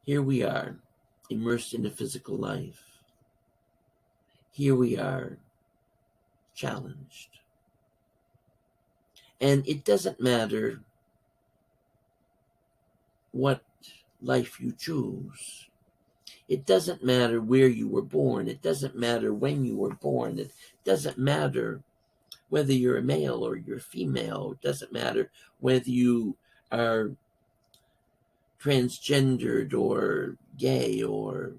Here we are, immersed in the physical life. Here we are, challenged. And it doesn't matter what life you choose. It doesn't matter where you were born. It doesn't matter when you were born. It doesn't matter whether you're a male or you're a female. It doesn't matter whether you are transgendered or gay, or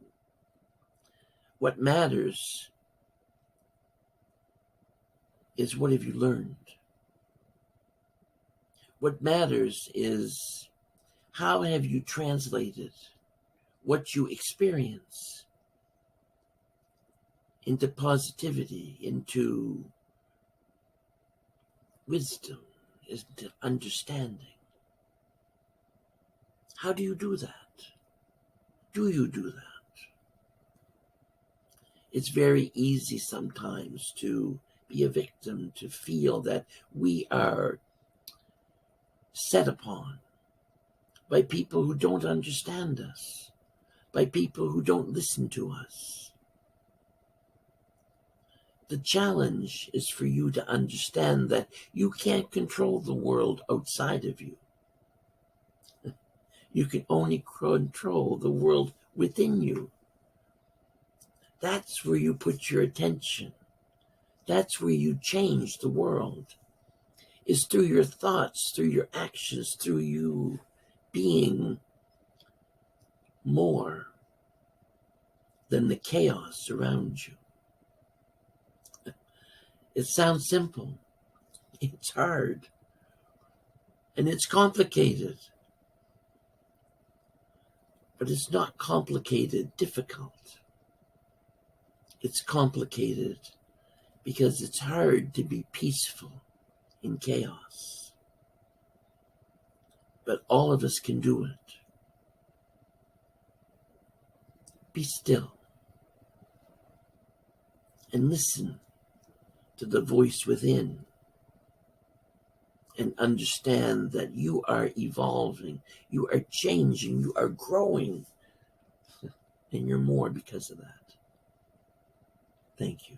what matters is what have you learned? What matters is how have you translated what you experience into positivity, into wisdom, into understanding. How do you do that? Do you do that? It's very easy sometimes to be a victim, to feel that we are set upon by people who don't understand us, by people who don't listen to us. The challenge is for you to understand that you can't control the world outside of you. You can only control the world within you. That's where you put your attention. That's where you change the world. Is through your thoughts, through your actions, through you being more than the chaos around you. It sounds simple. It's hard. And it's complicated. But it's not complicated, difficult. It's complicated because it's hard to be peaceful in chaos. But all of us can do it. Be still and listen to the voice within and understand that you are evolving, you are changing, you are growing, and you're more because of that. Thank you.